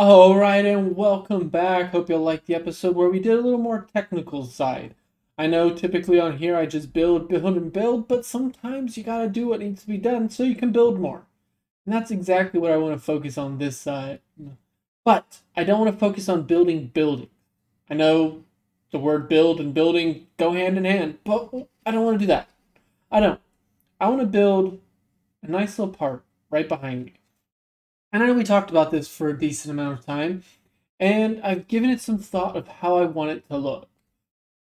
Alright, and welcome back. Hope you'll like the episode where we did a little more technical side. I know typically on here I just build, and build, but sometimes you gotta do what needs to be done so you can build more. And that's exactly what I want to focus on this side. But I don't want to focus on building. I know the word build and building go hand in hand, but I don't want to do that. I don't. I want to build a nice little park right behind me. And I know we talked about this for a decent amount of time, and I've given it some thought of how I want it to look.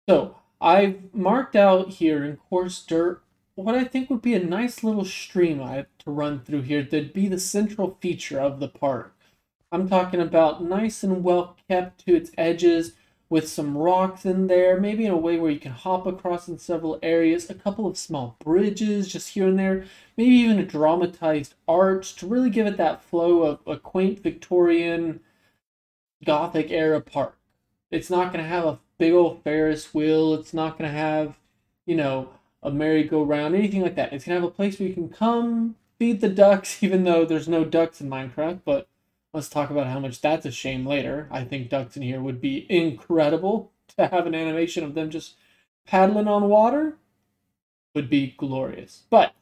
So I've marked out here in coarse dirt what I think would be a nice little stream I have to run through here that'd be the central feature of the park. I'm talking about nice and well kept to its edges with some rocks in there, maybe in a way where you can hop across in several areas, a couple of small bridges just here and there, maybe even a dramatized arch to really give it that flow of a quaint Victorian Gothic era park. It's not going to have a big old Ferris wheel. It's not going to have, a merry-go-round, anything like that. It's going to have a place where you can come, feed the ducks, even though there's no ducks in Minecraft, but let's talk about how much that's a shame later. I think ducks in here would be incredible. To have an animation of them just paddling on water would be glorious. But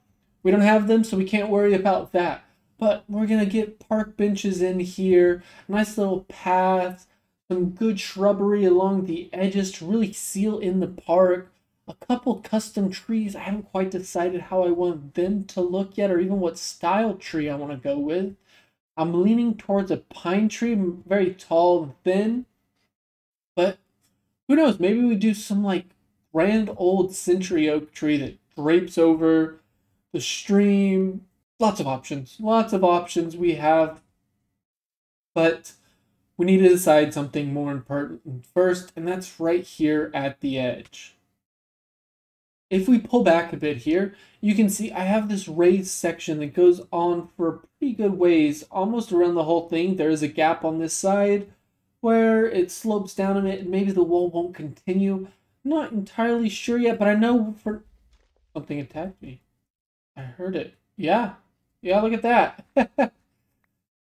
we don't have them, so we can't worry about that. But we're going to get park benches in here, nice little paths, some good shrubbery along the edges to really seal in the park. A couple custom trees. I haven't quite decided how I want them to look yet, or even what style tree I want to go with. I'm leaning towards a pine tree, very tall and thin. But who knows? Maybe we do some like grand old century oak tree that drapes over the stream. Lots of options. Lots of options we have. But we need to decide something more important first, and that's right here at the edge. If we pull back a bit here, you can see I have this raised section that goes on for a pretty good ways, almost around the whole thing. There is a gap on this side where it slopes down a bit and maybe the wall won't continue. Not entirely sure yet, but I know for something attacked me. I heard it. Yeah, look at that.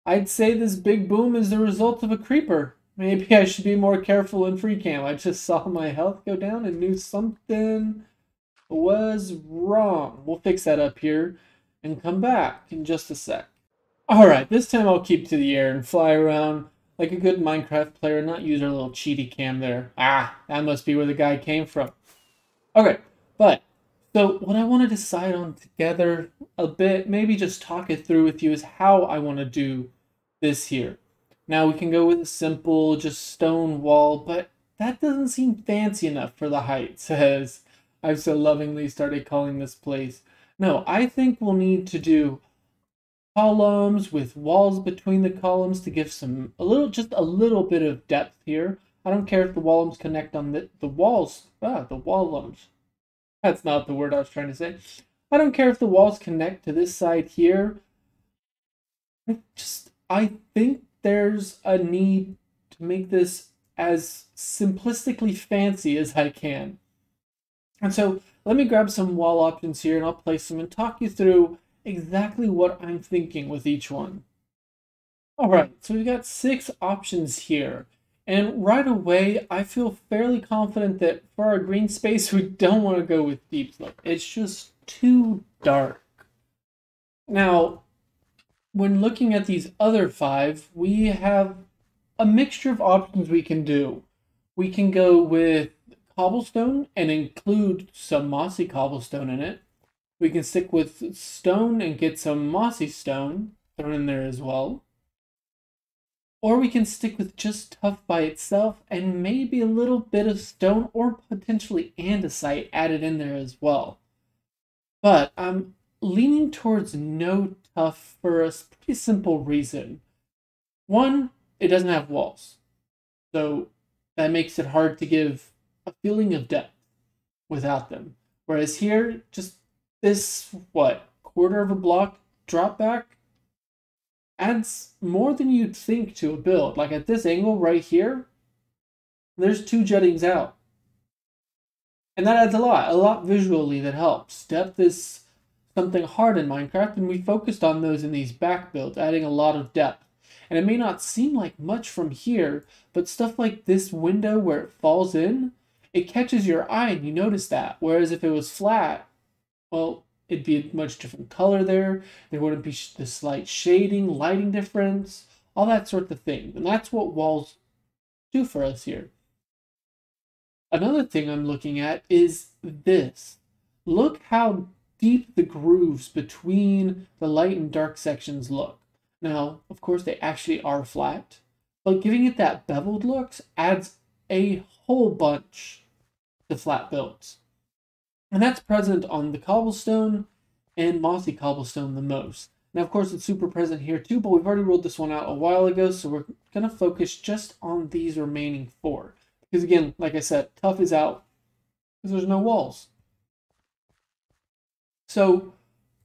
I'd say this big boom is the result of a creeper. Maybe I should be more careful in free cam. I just saw my health go down and knew something was wrong. We'll fix that up here and come back in just a sec. Alright, this time I'll keep to the air and fly around like a good Minecraft player, not use our little cheaty cam there. Ah, that must be where the guy came from. Okay, but, so what I want to decide on together a bit, maybe just talk it through with you, is how I want to do this here. Now we can go with a simple, just stone wall, but that doesn't seem fancy enough for the heights, as I've so lovingly started calling this place. No, I think we'll need to do columns with walls between the columns to give just a little bit of depth here. I don't care if the walls connect on the walls. The wallums. That's not the word I was trying to say. I don't care if the walls connect to this side here. I think there's a need to make this as simplistically fancy as I can. And so let me grab some wall options here and I'll place them and talk you through exactly what I'm thinking with each one. Alright, so we've got 6 options here. And right away, I feel fairly confident that for our green space, we don't want to go with deep slope. It's just too dark. Now, when looking at these other 5, we have a mixture of options we can do. We can go with cobblestone and include some mossy cobblestone in it. We can stick with stone and get some mossy stone thrown in there as well. Or we can stick with just tuff by itself and maybe a little bit of stone or potentially andesite added in there as well. But I'm leaning towards no tuff for a pretty simple reason. One, it doesn't have walls. So that makes it hard to give a feeling of depth without them. Whereas here, just this, quarter of a block drop back adds more than you'd think to a build. Like at this angle right here, there's 2 juttings out. And that adds a lot visually that helps. Depth is something hard in Minecraft, and we focused on those in these back builds, adding a lot of depth. And it may not seem like much from here, but stuff like this window where it falls in, it catches your eye and you notice that. Whereas if it was flat, well, it'd be a much different color there. There wouldn't be the slight shading, lighting difference, all that sort of thing. And that's what walls do for us here. Another thing I'm looking at is this. Look how deep the grooves between the light and dark sections look. Now, of course, they actually are flat, but giving it that beveled looks adds a whole bunch to flat builds. And that's present on the cobblestone and mossy cobblestone the most. Now, of course, it's super present here too, but we've already ruled this one out a while ago, so we're going to focus just on these remaining 4. Because again, like I said, tough is out because there's no walls. So,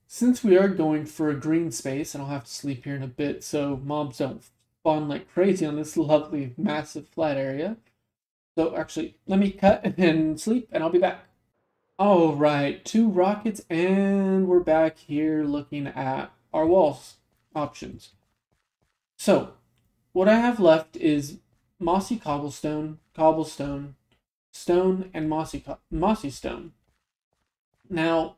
since we are going for a green space, and I'll have to sleep here in a bit so mobs don't spawn like crazy on this lovely, massive, flat area. So, actually, let me cut and sleep, and I'll be back. All right, 2 rockets, and we're back here looking at our walls options. So, what I have left is mossy cobblestone, cobblestone, stone, and mossy stone. Now,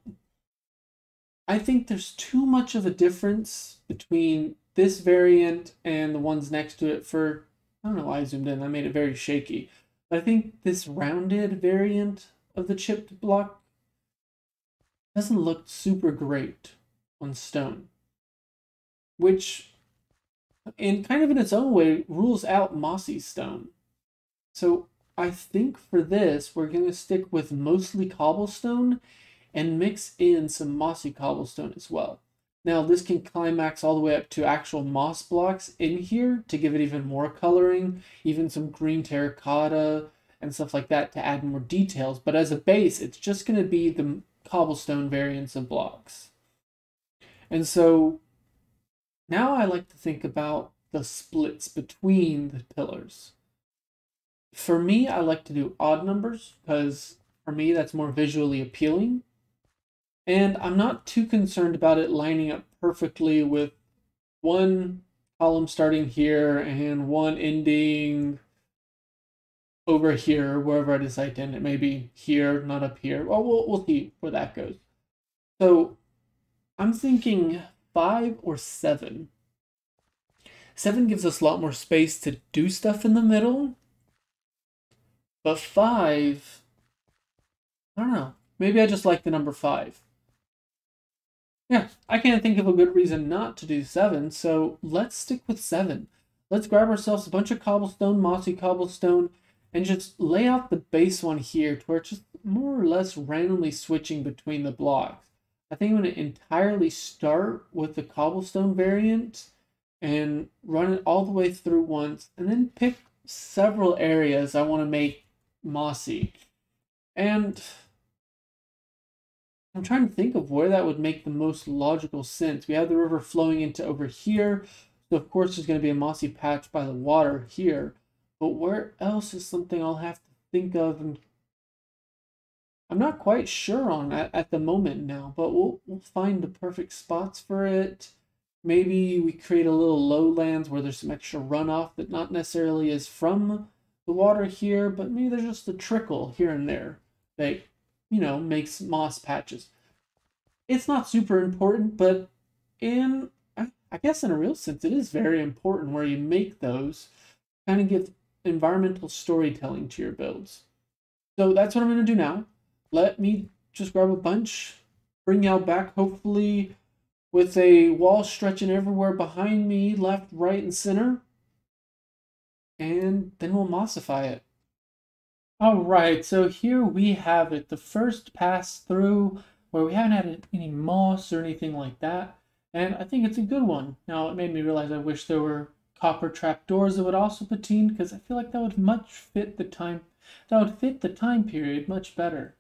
I think there's too much of a difference between this variant and the ones next to it for, I don't know why I zoomed in, I made it very shaky. But I think this rounded variant of the chipped block doesn't look super great on stone, which in kind of in its own way rules out mossy stone. So I think for this we're going to stick with mostly cobblestone and mix in some mossy cobblestone as well. Now this can climax all the way up to actual moss blocks in here to give it even more coloring, even some green terracotta and stuff like that to add more details. But as a base, it's just going to be the cobblestone variants of blocks. And so now I like to think about the splits between the pillars. For me, I like to do odd numbers because for me that's more visually appealing. And I'm not too concerned about it lining up perfectly with one column starting here and one ending over here, wherever I decide to end. It may be here, not up here. Well, we'll see where that goes. So I'm thinking 5 or 7. 7 gives us a lot more space to do stuff in the middle. But 5, I don't know. Maybe I just like the number 5. Yeah, I can't think of a good reason not to do 7, so let's stick with 7. Let's grab ourselves a bunch of cobblestone, mossy cobblestone, and just lay out the base one here to where it's just more or less randomly switching between the blocks. I think I'm going to entirely start with the cobblestone variant and run it all the way through once, and then pick several areas I want to make mossy. And I'm trying to think of where that would make the most logical sense. We have the river flowing into over here, so of course there's going to be a mossy patch by the water here. But where else is something I'll have to think of? And I'm not quite sure on at the moment now, but we'll find the perfect spots for it. Maybe we create a little lowlands where there's some extra runoff that not necessarily is from the water here, but maybe there's just a trickle here and there that, you know, makes moss patches. It's not super important, but I guess in a real sense, it is very important where you make those. Kind of give environmental storytelling to your builds. So that's what I'm going to do now. Let me just grab a bunch, bring y'all back, hopefully with a wall stretching everywhere behind me, left, right, and center. And then we'll mossify it. All right, so here we have it, the first pass through where we haven't had any moss or anything like that. And I think it's a good one. Now, it made me realize I wish there were copper trapdoors that would also patina, because I feel like that would fit the time period much better.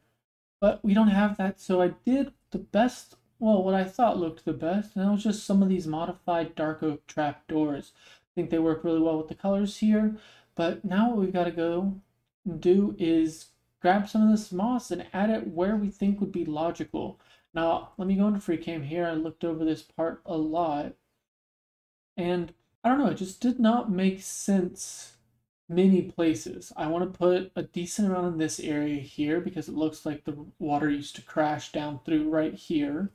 But we don't have that, so I did the best, well, what I thought looked the best, and that was just some of these modified dark oak trapdoors. I think they work really well with the colors here, but now what we've got to go do is grab some of this moss and add it where we think would be logical. Now, let me go into free cam here. I looked over this part a lot, and I don't know, it just did not make sense many places. I want to put a decent amount in this area here because it looks like the water used to crash down through right here.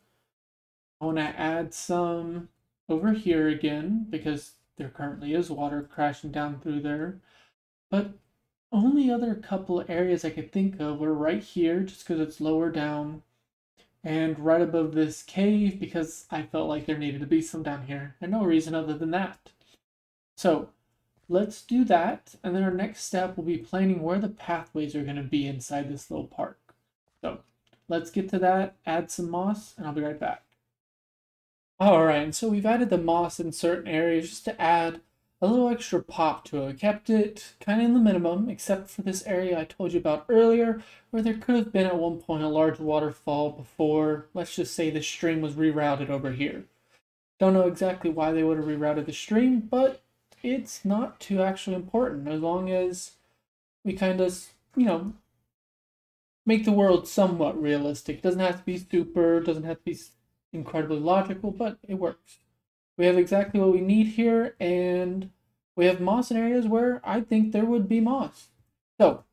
I want to add some over here again because there currently is water crashing down through there. But only other couple areas I could think of were right here just because it's lower down and right above this cave because I felt like there needed to be some down here and no reason other than that. So let's do that, and then our next step will be planning where the pathways are going to be inside this little park. So let's get to that, add some moss, and I'll be right back. Alright, and so we've added the moss in certain areas just to add a little extra pop to it. We kept it kind of in the minimum, except for this area I told you about earlier, where there could have been at one point a large waterfall before, let's just say the stream was rerouted over here. Don't know exactly why they would have rerouted the stream, but it's not too actually important as long as we kind of, make the world somewhat realistic. It doesn't have to be super, doesn't have to be incredibly logical, but it works. We have exactly what we need here, and we have moss in areas where I think there would be moss. So,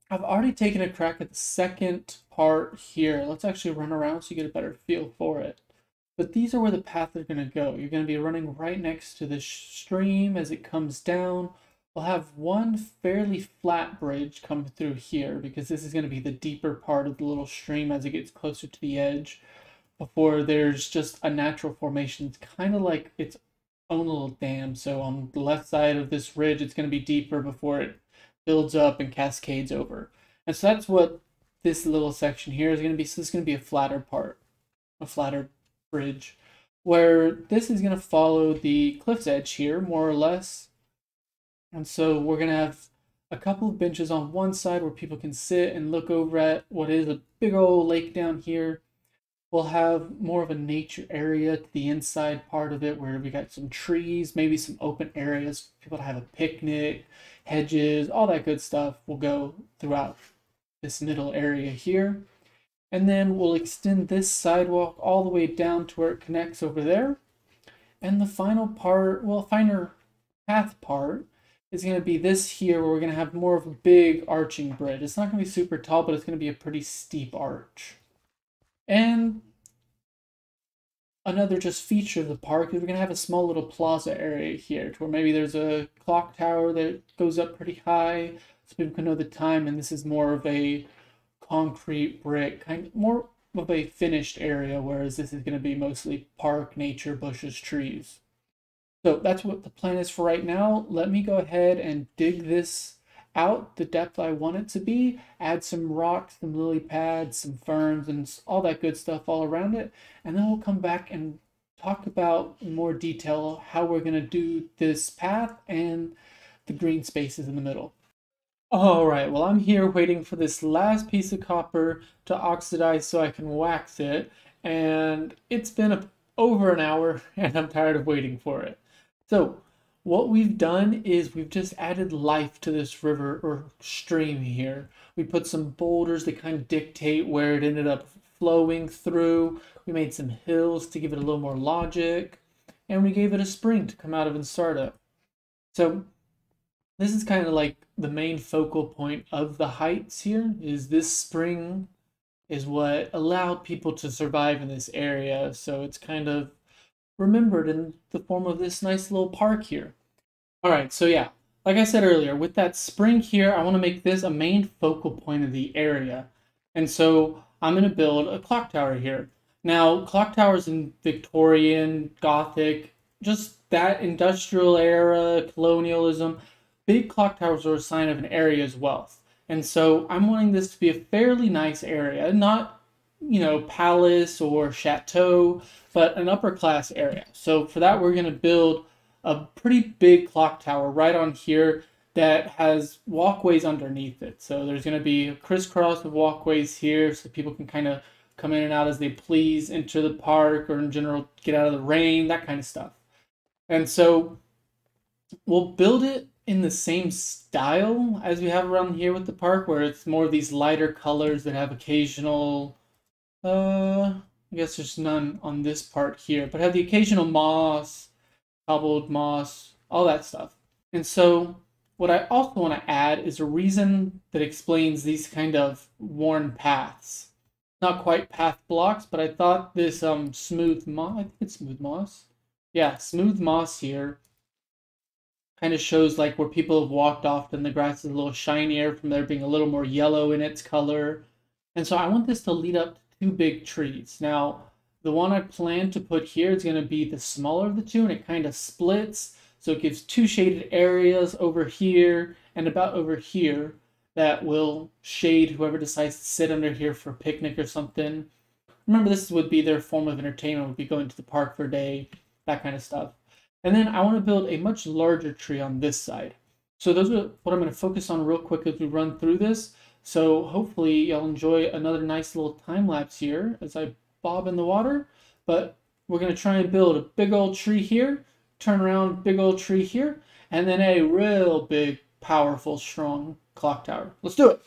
I've already taken a crack at the second part here. Let's actually run around so you get a better feel for it. But these are where the path is going to go. You're going to be running right next to the stream as it comes down. We'll have one fairly flat bridge come through here because this is going to be the deeper part of the little stream as it gets closer to the edge before there's just a natural formation. It's kind of like its own little dam. So on the left side of this ridge, it's going to be deeper before it builds up and cascades over. And so that's what this little section here is going to be. So this is going to be a flatter part, a flatter bridge, where this is going to follow the cliff's edge here, more or less. And so we're going to have a couple of benches on one side where people can sit and look over at what is a big old lake down here. We'll have more of a nature area to the inside part of it where we got some trees, maybe some open areas for people to have a picnic, hedges, all that good stuff will go throughout this middle area here. And then we'll extend this sidewalk all the way down to where it connects over there. And the final part, well, finer path part, is going to be this here where we're going to have more of a big arching bridge. It's not going to be super tall, but it's going to be a pretty steep arch. And another just feature of the park is we're going to have a small little plaza area here to where maybe there's a clock tower that goes up pretty high so people can know the time, and this is more of a concrete brick, kind of more of a finished area, whereas this is going to be mostly park, nature, bushes, trees. So that's what the plan is for right now. Let me go ahead and dig this out the depth I want it to be, add some rocks, some lily pads, some ferns, and all that good stuff all around it, and then we'll come back and talk about in more detail how we're going to do this path and the green spaces in the middle. Alright, well I'm here waiting for this last piece of copper to oxidize so I can wax it, and it's been over an hour and I'm tired of waiting for it. So what we've done is we've just added life to this river or stream here. We put some boulders that kind of dictate where it ended up flowing through. We made some hills to give it a little more logic, and we gave it a spring to come out of and start up. So this is kind of like the main focal point of the heights here, is this spring is what allowed people to survive in this area. So it's kind of remembered in the form of this nice little park here. All right, so yeah, like I said earlier, with that spring here, I want to make this a main focal point of the area. And so I'm going to build a clock tower here. Now, clock towers in Victorian, Gothic, just that industrial era, colonialism, big clock towers are a sign of an area's wealth. And so I'm wanting this to be a fairly nice area, not, palace or chateau, but an upper class area. So for that, we're going to build a pretty big clock tower right on here that has walkways underneath it. So there's going to be a crisscross of walkways here so people can kind of come in and out as they please, enter the park, or in general, get out of the rain, that kind of stuff. And so we'll build it in the same style as we have around here with the park, where it's more of these lighter colors that have occasional, I guess there's none on this part here, but have the occasional moss, cobbled moss, all that stuff. And so what I also want to add is a reason that explains these kind of worn paths. Not quite path blocks, but I thought this smooth moss, I think it's smooth moss. Yeah, smooth moss here kind of shows like where people have walked off and the grass is a little shinier from there being a little more yellow in its color. And so I want this to lead up to two big trees. Now, the one I plan to put here is going to be the smaller of the two, and it kind of splits. So it gives two shaded areas over here and about over here that will shade whoever decides to sit under here for a picnic or something. Remember, this would be their form of entertainment, would be going to the park for a day, that kind of stuff. And then I want to build a much larger tree on this side. So those are what I'm going to focus on real quick as we run through this. So hopefully y'all enjoy another nice little time lapse here as I bob in the water. But we're going to try and build a big old tree here, turn around, big old tree here, and then a real big, powerful, strong clock tower. Let's do it.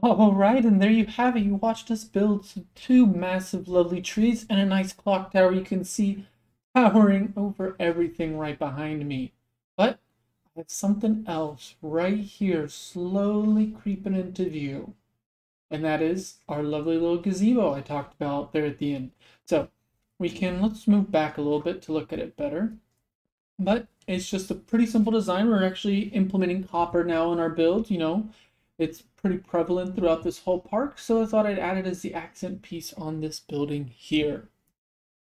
All right, and there you have it. You watched us build two massive, lovely trees and a nice clock tower you can see towering over everything right behind me. But I have something else right here slowly creeping into view. And that is our lovely little gazebo I talked about there at the end. So let's move back a little bit to look at it better. But it's just a pretty simple design. We're actually implementing copper now in our build, It's pretty prevalent throughout this whole park, so I thought I'd add it as the accent piece on this building here.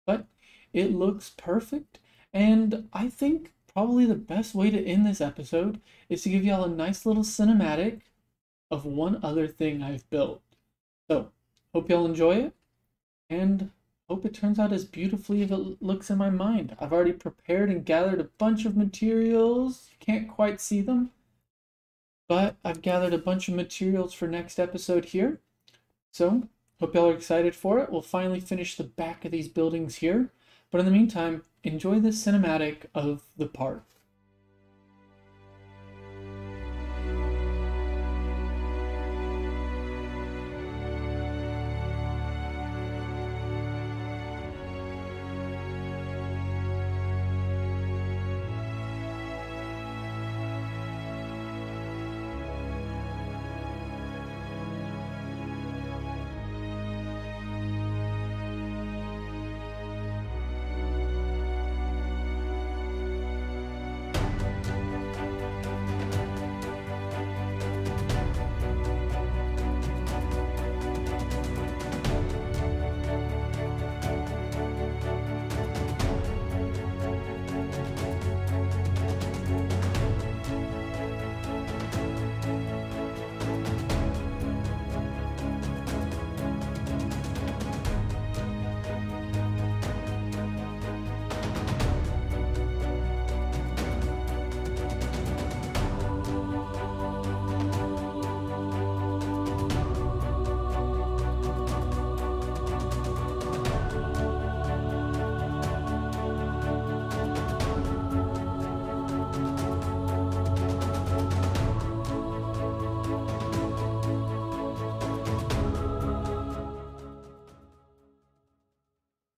But it looks perfect, and I think probably the best way to end this episode is to give y'all a nice little cinematic of one other thing I've built. So, hope y'all enjoy it. and hope it turns out as beautifully as it looks in my mind. I've already prepared and gathered a bunch of materials. You can't quite see them, but I've gathered a bunch of materials for next episode here. So, hope y'all are excited for it. We'll finally finish the back of these buildings here. But in the meantime, enjoy this cinematic of the park.